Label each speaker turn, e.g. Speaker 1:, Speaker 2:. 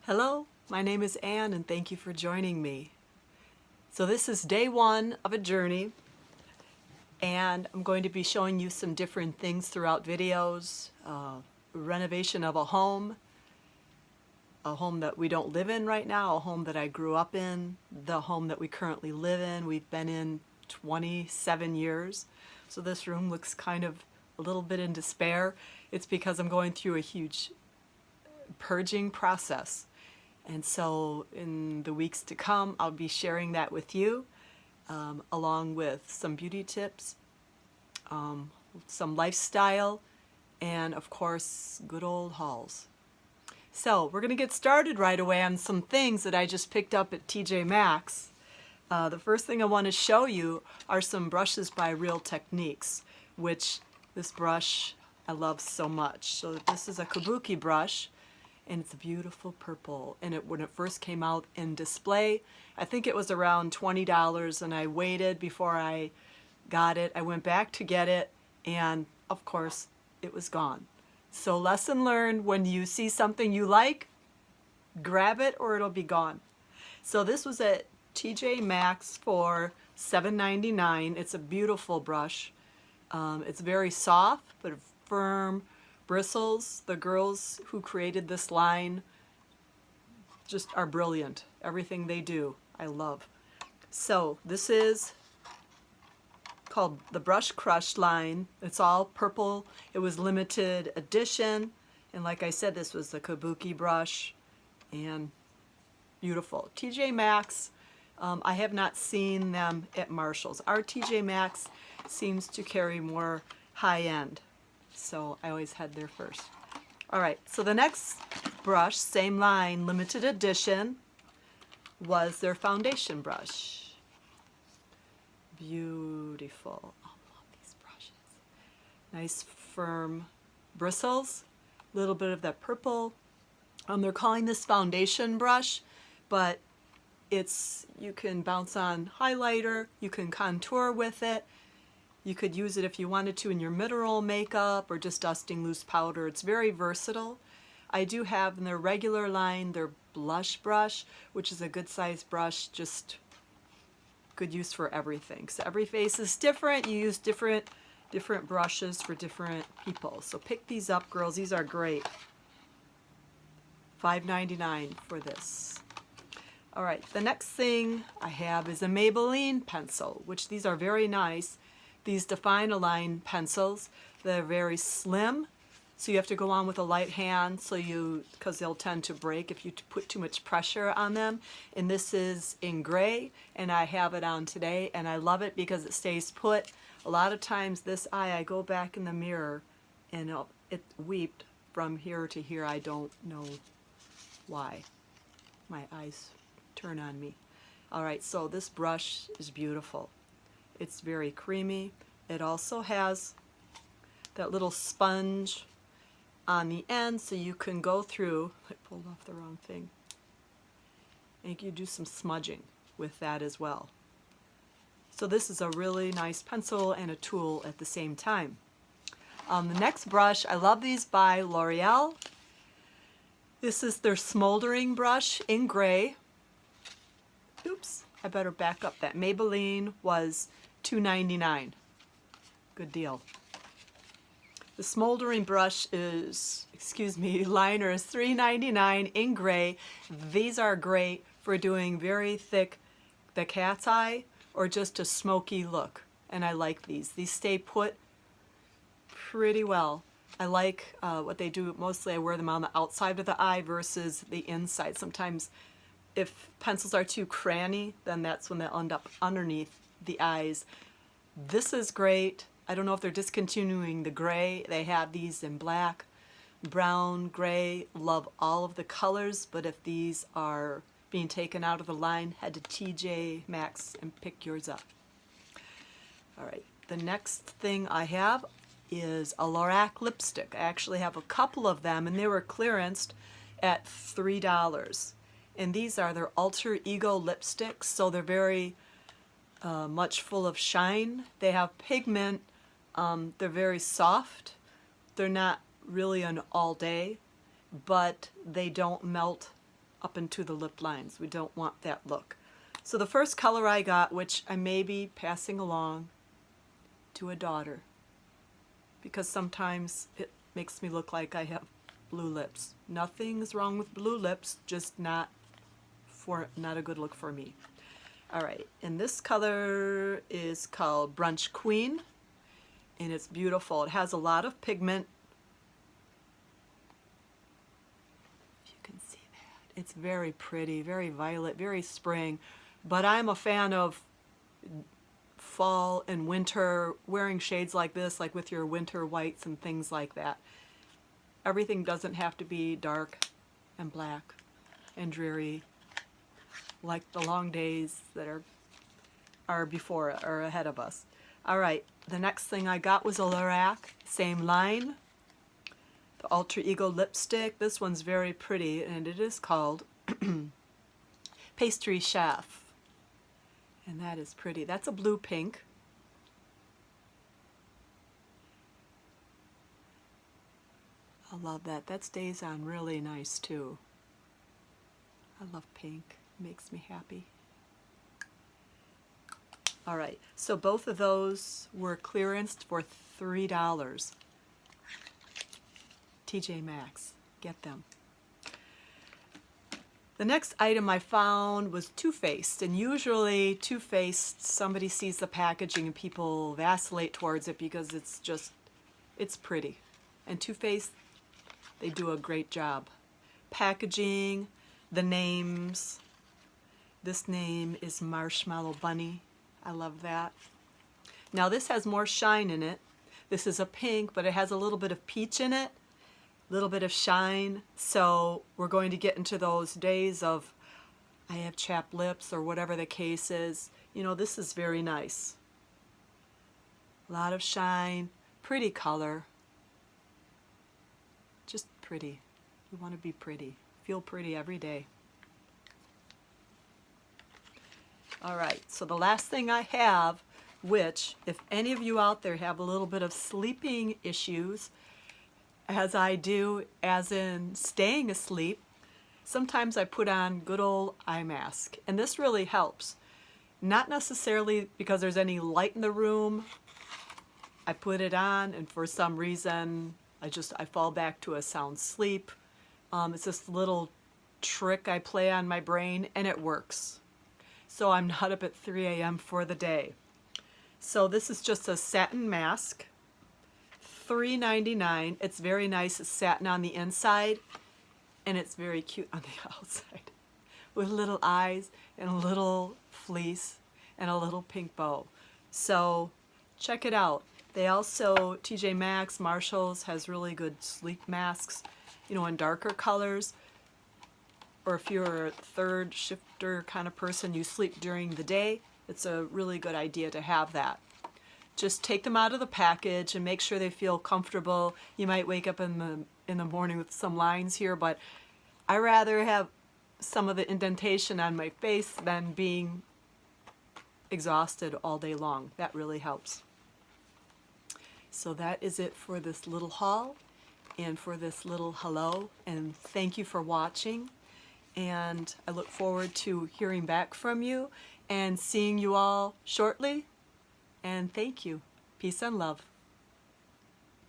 Speaker 1: Hello, my name is Anne and thank you for joining me. So this is day one of a journey and I'm going to be showing you some different things throughout videos. Renovation of a home that we don't live in right now, a home that I grew up in, the home that we currently live in. We've been in 27 years. So this room looks kind of a little bit in despair. It's because I'm going through a huge purging process. And so in the weeks to come, I'll be sharing that with you, along with some beauty tips, some lifestyle, and of course, good old hauls. So we're going to get started right away on some things that I just picked up at TJ Maxx. The first thing I want to show you are some brushes by Real Techniques, which this brush I love so much. So this is a kabuki brush, and it's a beautiful purple. And when it first came out in display, I think it was around $20, and I waited before I got it. I went back to get it, and of course, it was gone. So lesson learned, when you see something you like, grab it or it'll be gone. So this was at TJ Maxx for $7.99. It's a beautiful brush. It's very soft but firm bristles. The girls who created this line just are brilliant. Everything they do, I love. So this is called the Brush Crush line. It's all purple. It was limited edition, and like I said, this was the kabuki brush, and beautiful. TJ Maxx, I have not seen them at Marshall's. Our TJ Maxx seems to carry more high-end, so I always head there first. All right, so the next brush, same line, limited edition, was their foundation brush. Beautiful. I love these brushes. Nice firm bristles, a little bit of that purple. They're calling this foundation brush, but you can bounce on highlighter, you can contour with it, you could use it if you wanted to in your mineral makeup or just dusting loose powder. It's very versatile. I do have in their regular line their blush brush, which is a good size brush, just good use for everything. So every face is different. You use different brushes for different people. So pick these up, girls. These are great. $5.99 for this. All right, the next thing I have is a Maybelline pencil, which these are very nice. These Define a Line pencils. They're very slim, so you have to go on with a light hand, because they'll tend to break if you put too much pressure on them. And this is in gray, and I have it on today, and I love it because it stays put. A lot of times this eye, I go back in the mirror, and it weeped from here to here. I don't know why. My eyes turn on me. All right, so this brush is beautiful. It's very creamy. It also has that little sponge on the end, so you can go through. I pulled off the wrong thing. And you can do some smudging with that as well. So this is a really nice pencil and a tool at the same time. The next brush, I love these by L'Oreal. This is their smoldering brush in gray. Oops, I better back up. That Maybelline was $2.99. Good deal. The smoldering brush is, liner is $3.99 in gray. These are great for doing very thick, the cat's eye, or just a smoky look. And I like these. These stay put pretty well. I like what they do. Mostly I wear them on the outside of the eye versus the inside. Sometimes if pencils are too cranny, then that's when they'll end up underneath the eyes. This is great. I don't know if they're discontinuing the gray. They have these in black, brown, gray. Love all of the colors, but if these are being taken out of the line, head to TJ Maxx and pick yours up. All right, the next thing I have is a Lorac lipstick. I actually have a couple of them, and they were clearanced at $3. And these are their Alter Ego lipsticks, so they're very much full of shine. They have pigment. They're very soft. They're not really an all day, but they don't melt up into the lip lines. We don't want that look. So the first color I got, which I may be passing along to a daughter, because sometimes it makes me look like I have blue lips. Nothing's wrong with blue lips, just not a good look for me. All right, and this color is called Brunch Queen, and it's beautiful. It has a lot of pigment. If you can see that. It's very pretty, very violet, very spring, but I'm a fan of fall and winter, wearing shades like this, like with your winter whites and things like that. Everything doesn't have to be dark and black and dreary, like the long days that are before or ahead of us. All right, the next thing I got was a Lorac, same line, the Alter Ego lipstick. This one's very pretty, and it is called Pastry Chef, and that is pretty. That's a blue pink. I love that. That stays on really nice too. I love pink. It makes me happy. All right, so both of those were clearanced for $3. TJ Maxx. Get them. The next item I found was Too Faced, and usually Too Faced, somebody sees the packaging and people vacillate towards it because it's pretty. And Too Faced, they do a great job. Packaging, the names. This name is Marshmallow Bunny. I love that. Now this has more shine in it. This is a pink, but it has a little bit of peach in it, a little bit of shine. So we're going to get into those days of I have chapped lips or whatever the case is. You know, this is very nice. A lot of shine, pretty color. Just pretty. You want to be pretty. Feel pretty every day. All right, so the last thing I have, which if any of you out there have a little bit of sleeping issues, as I do, as in staying asleep, sometimes I put on good old eye mask, and this really helps. Not necessarily because there's any light in the room. I put it on, and for some reason, I fall back to a sound sleep. It's this little trick I play on my brain, and it works. So I'm not up at 3 a.m. for the day. So this is just a satin mask, $3.99. It's very nice. It's satin on the inside, and it's very cute on the outside, with little eyes and a little fleece and a little pink bow. So check it out. They also, TJ Maxx, Marshalls has really good sleep masks, you know, in darker colors. Or if you're a third shifter kind of person, you sleep during the day, it's a really good idea to have that. Just take them out of the package and make sure they feel comfortable. You might wake up in the morning with some lines here, but I rather have some of the indentation on my face than being exhausted all day long. That really helps. So that is it for this little haul and for this little hello, and thank you for watching. And I look forward to hearing back from you and seeing you all shortly. And thank you. Peace and love.